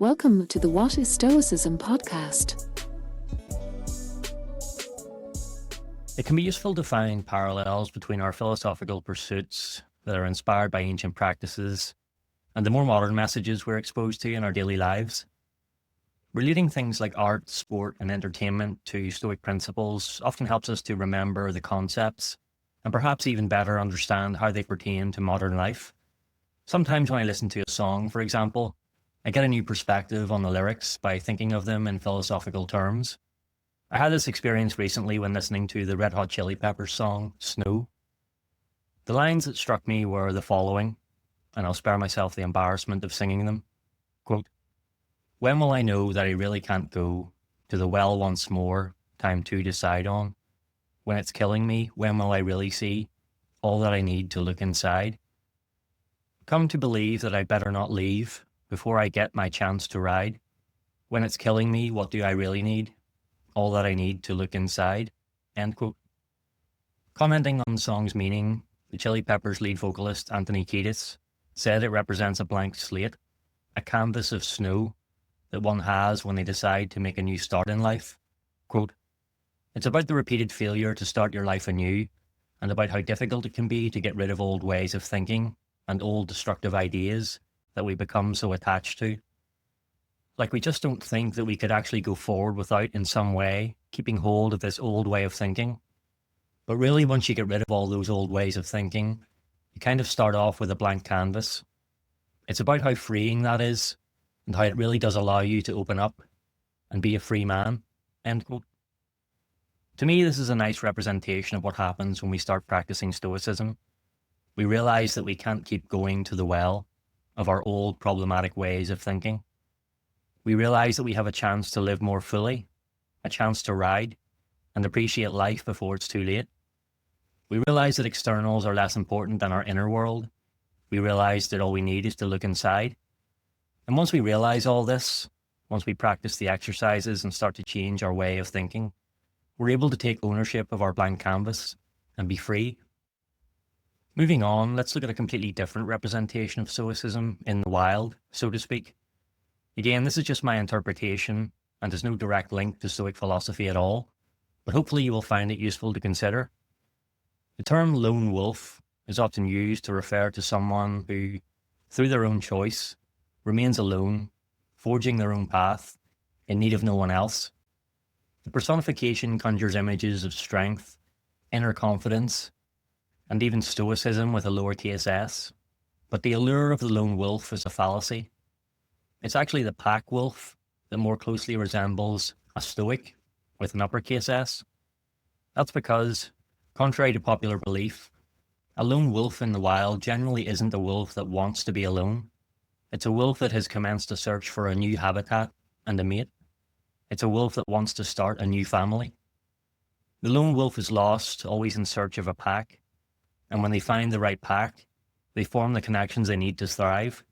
Welcome to the What is Stoicism podcast. It can be useful to find parallels between our philosophical pursuits that are inspired by ancient practices and the more modern messages we're exposed to in our daily lives. Relating things like art, sport, and entertainment to Stoic principles often helps us to remember the concepts and perhaps even better understand how they pertain to modern life. Sometimes when I listen to a song, for example, I get a new perspective on the lyrics by thinking of them in philosophical terms. I had this experience recently when listening to the Red Hot Chili Peppers song, Snow. The lines that struck me were the following, and I'll spare myself the embarrassment of singing them. Quote, "When will I know that I really can't go to the well once more, time to decide on? When it's killing me, when will I really see all that I need to look inside? Come to believe that I better not leave before I get my chance to ride. When it's killing me, what do I really need? All that I need to look inside." End quote. Commenting on the song's meaning, the Chili Peppers lead vocalist Anthony Kiedis said it represents a blank slate, a canvas of snow that one has when they decide to make a new start in life. Quote, "It's about the repeated failure to start your life anew and about how difficult it can be to get rid of old ways of thinking and old destructive ideas that we become so attached to. Like we just don't think that we could actually go forward without, in some way, keeping hold of this old way of thinking. But really, once you get rid of all those old ways of thinking, you kind of start off with a blank canvas. It's about how freeing that is and how it really does allow you to open up and be a free man." End quote. To me, this is a nice representation of what happens when we start practicing Stoicism. We realize that we can't keep going to the well of our old problematic ways of thinking. We realize that we have a chance to live more fully, a chance to ride and appreciate life before it's too late. We realize that externals are less important than our inner world. We realize that all we need is to look inside. And once we realize all this, once we practice the exercises and start to change our way of thinking, we're able to take ownership of our blank canvas and be free. Moving on, let's look at a completely different representation of Stoicism in the wild, so to speak. Again, this is just my interpretation and there's no direct link to Stoic philosophy at all, but hopefully you will find it useful to consider. The term lone wolf is often used to refer to someone who, through their own choice, remains alone, forging their own path, in need of no one else. The personification conjures images of strength, inner confidence, and even stoicism with a lowercase s. But the allure of the lone wolf is a fallacy. It's actually the pack wolf that more closely resembles a stoic with an uppercase S. That's because, contrary to popular belief, a lone wolf in the wild generally isn't a wolf that wants to be alone. It's a wolf that has commenced a search for a new habitat and a mate. It's a wolf that wants to start a new family. The lone wolf is lost, always in search of a pack, and when they find the right pack, they form the connections they need to thrive.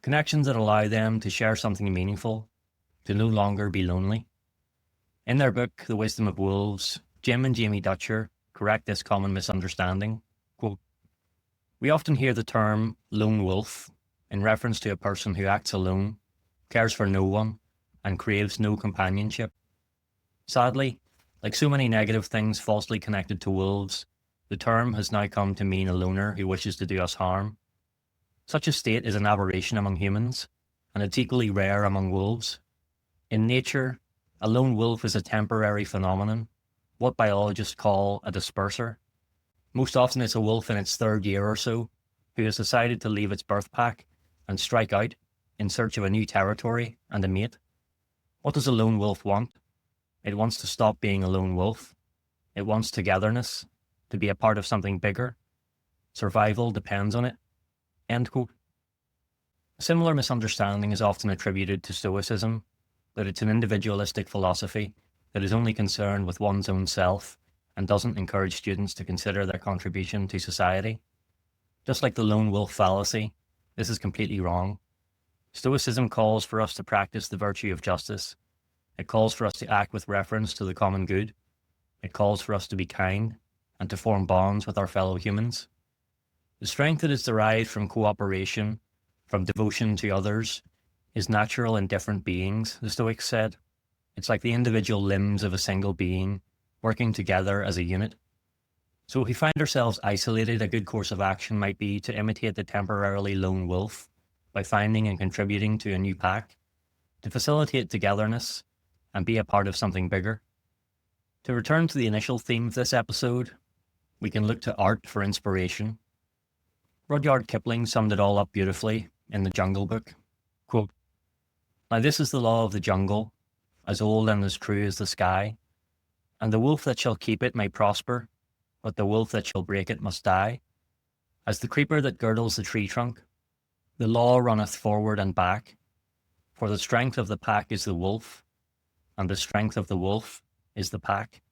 Connections that allow them to share something meaningful, to no longer be lonely. In their book, The Wisdom of Wolves, Jim and Jamie Dutcher correct this common misunderstanding. Quote, "We often hear the term lone wolf in reference to a person who acts alone, cares for no one, and craves no companionship. Sadly, like so many negative things falsely connected to wolves, the term has now come to mean a loner who wishes to do us harm. Such a state is an aberration among humans, and it's equally rare among wolves. In nature, a lone wolf is a temporary phenomenon, what biologists call a disperser. Most often it's a wolf in its third year or so, who has decided to leave its birth pack and strike out in search of a new territory and a mate. What does a lone wolf want? It wants to stop being a lone wolf. It wants togetherness, to be a part of something bigger. Survival depends on it." End quote. A similar misunderstanding is often attributed to Stoicism, that it's an individualistic philosophy that is only concerned with one's own self and doesn't encourage students to consider their contribution to society. Just like the lone wolf fallacy, this is completely wrong. Stoicism calls for us to practice the virtue of justice. It calls for us to act with reference to the common good. It calls for us to be kind and to form bonds with our fellow humans. The strength that is derived from cooperation, from devotion to others, is natural in different beings, the Stoics said. It's like the individual limbs of a single being working together as a unit. So if we find ourselves isolated, a good course of action might be to imitate the temporarily lone wolf by finding and contributing to a new pack, to facilitate togetherness and be a part of something bigger. To return to the initial theme of this episode, we can look to art for inspiration. Rudyard Kipling summed it all up beautifully in The Jungle Book. Quote, "Now this is the law of the jungle, as old and as true as the sky, and the wolf that shall keep it may prosper, but the wolf that shall break it must die. As the creeper that girdles the tree trunk, the law runneth forward and back, for the strength of the pack is the wolf, and the strength of the wolf is the pack."